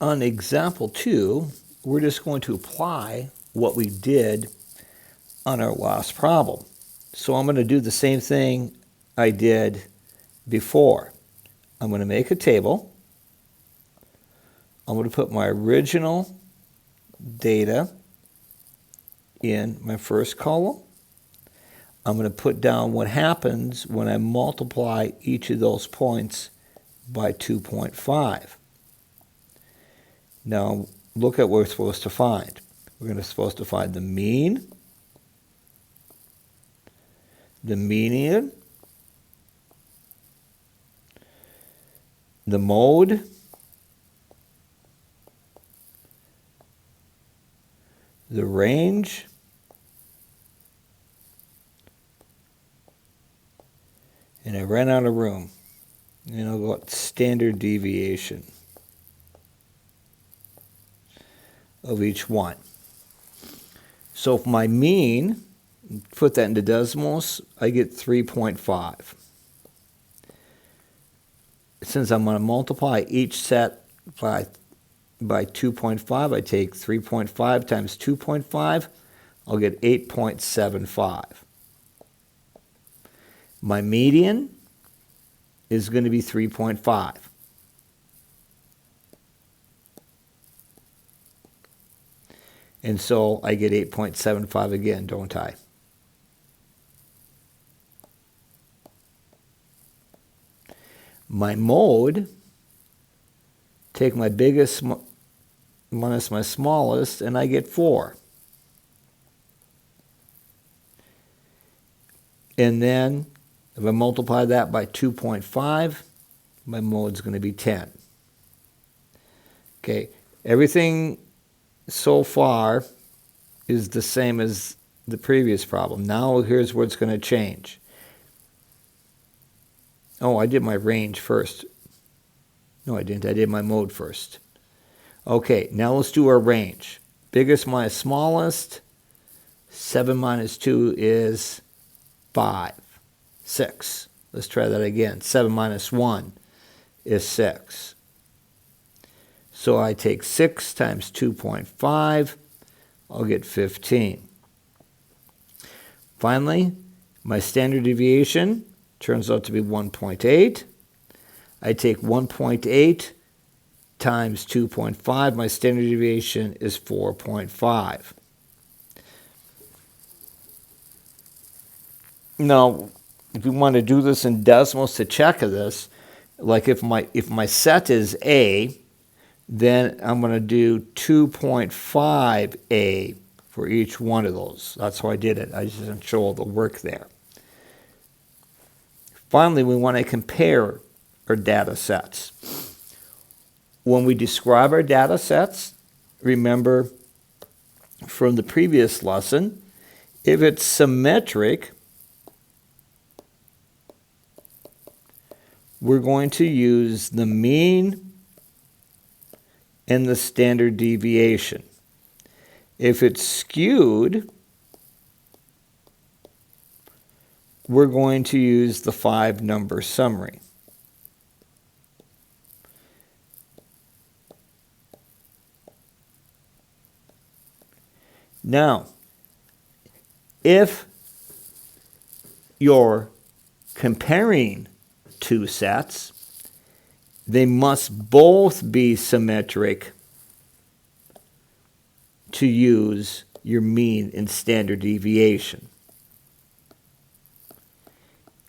on example 2, we're just going to apply what we did on our last problem. So I'm going to do the same thing I did before. I'm going to make a table. I'm going to put my original data in my first column. I'm going to put down what happens when I multiply each of those points by 2.5. Now, look at what we're supposed to find. We're supposed to find the mean, the median, the mode, the range, and I ran out of room. And I'll go standard deviation of each one. So if my mean, put that into decimals, I get 3.5. Since I'm going to multiply each set by 2.5, I take 3.5 times 2.5, I'll get 8.75. My median is going to be 3.5. And so I get 8.75 again, don't I? My mode, take my biggest minus my smallest, and I get 4. And then if I multiply that by 2.5, my mode's going to be 10. Okay, everything so far is the same as the previous problem. Now here's where it's going to change. Oh, I did my range first. No, I didn't. I did my mode first. Okay, now let's do our range. Biggest minus smallest. 7 minus 2 is 5. 6. Let's try that again. 7 minus 1 is 6. So I take 6 times 2.5. I'll get 15. Finally, my standard deviation turns out to be 1.8. I take 1.8 times 2.5. My standard deviation is 4.5. Now, if you want to do this in decimals to check this, like if my set is A, then I'm going to do 2.5A for each one of those. That's how I did it. I just didn't show all the work there. Finally, we want to compare our data sets. When we describe our data sets, remember from the previous lesson, if it's symmetric, we're going to use the mean and the standard deviation. If it's skewed, we're going to use the 5-number summary. Now, if you're comparing two sets, they must both be symmetric to use your mean and standard deviation.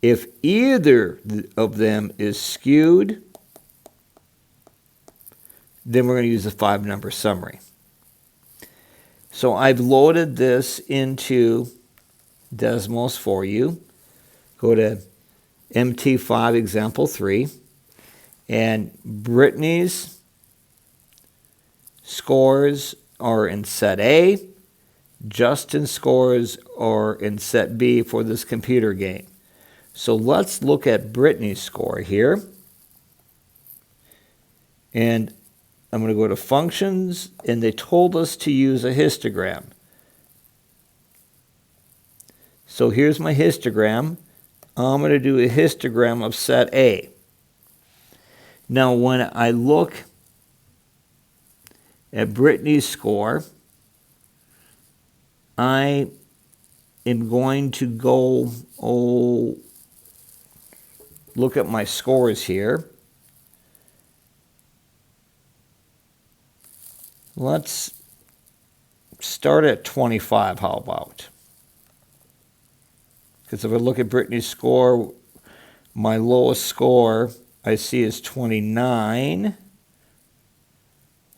If either of them is skewed, then we're going to use a 5-number summary. So I've loaded this into decimals for you. Go to MT5 example 3, and Brittany's scores are in set A, Justin's scores are in set B for this computer game. So let's look at Brittany's score here. And I'm going to go to functions, and they told us to use a histogram. So here's my histogram. I'm going to do a histogram of set A. Now when I look at Brittany's score, I am going to go, look at my scores here. Let's start at 25, how about? Because if I look at Brittany's score, my lowest score I see is 29.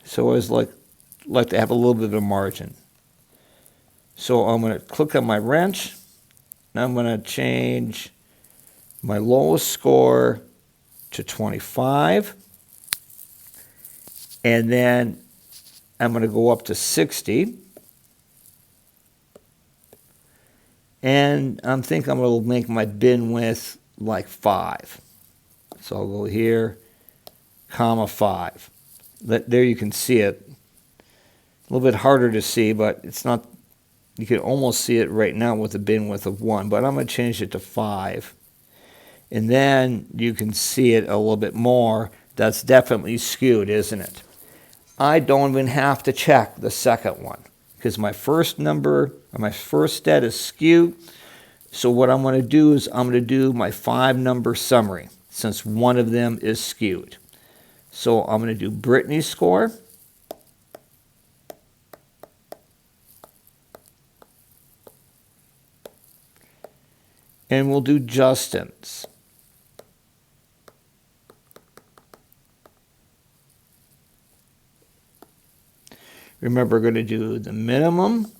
So I was like to have a little bit of a margin. So I'm going to click on my wrench, and I'm going to change my lowest score to 25. And then I'm going to go up to 60. And I'm thinking I'm going to make my bin width like 5. So I'll go here, comma 5. There you can see it. A little bit harder to see, but it's not, you can almost see it right now with a bin width of 1, but I'm going to change it to 5. And then you can see it a little bit more. That's definitely skewed, isn't it? I don't even have to check the second one because my first number, or my first stat is skewed. So what I'm going to do is I'm going to do my 5-number summary since one of them is skewed. So I'm going to do Brittany's score. And we'll do Justin's. Remember, we're going to do the minimum,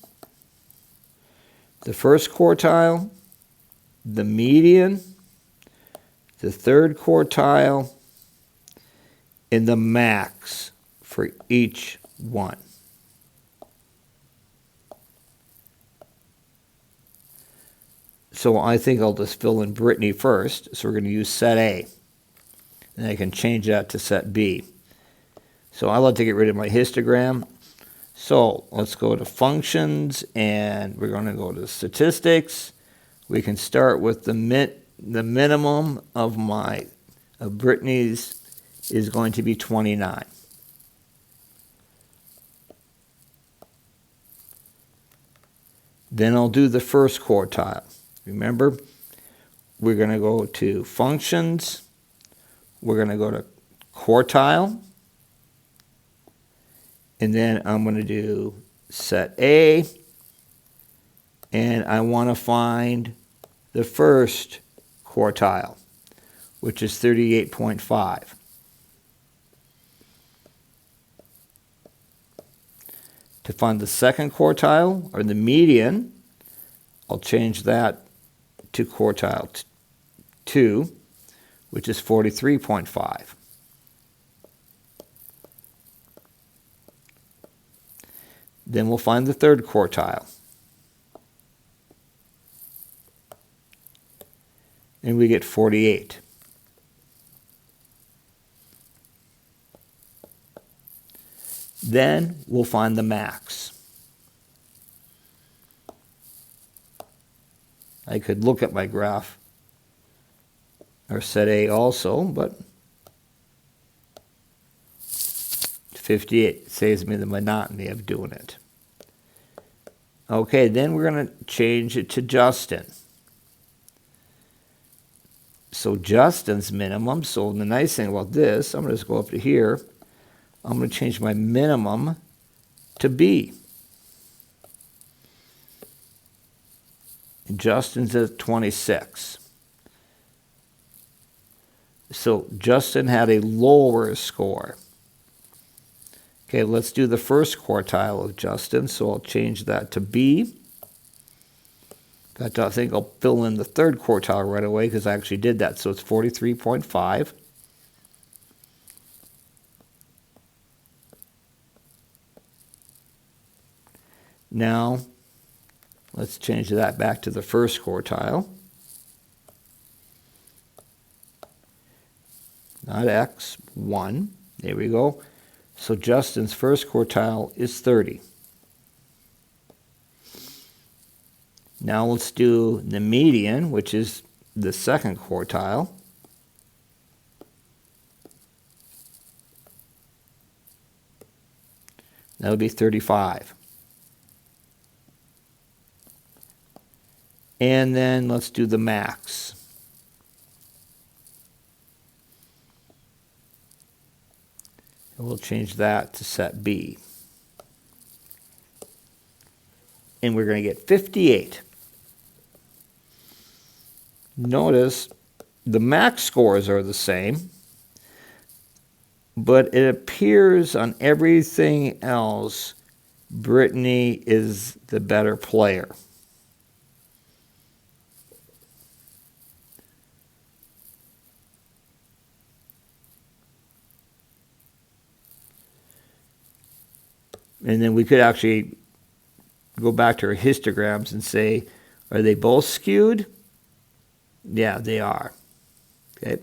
the first quartile, the median, the third quartile, and the max for each one. So I think I'll just fill in Brittany first. So we're going to use set A. And I can change that to set B. So I like to get rid of my histogram. So let's go to functions, and we're going to go to statistics. We can start with the minimum of Brittany's is going to be 29. Then I'll do the first quartile. Remember, we're going to go to functions. We're going to go to quartile. And then I'm going to do set A. And I want to find the first quartile, which is 38.5. To find the second quartile, or the median, I'll change that to quartile 2, which is 43.5. Then we'll find the third quartile. And we get 48. Then we'll find the max. I could look at my graph or set A also, but 58 saves me the monotony of doing it. Okay, then we're going to change it to Justin. So Justin's minimum, so the nice thing about this, I'm going to just go up to here. I'm going to change my minimum to B. And Justin's at 26. So Justin had a lower score. Okay, let's do the first quartile of Justin. So I'll change that to B. In fact, I think I'll fill in the third quartile right away because I actually did that. So it's 43.5. Now, let's change that back to the first quartile. Not X, 1. There we go. So Justin's first quartile is 30. Now let's do the median, which is the second quartile. That would be 35. And then let's do the max. And we'll change that to set B. And we're going to get 58. Notice the max scores are the same, but it appears on everything else, Brittany is the better player. And then we could actually go back to our histograms and say, are they both skewed? Yeah, they are. Okay.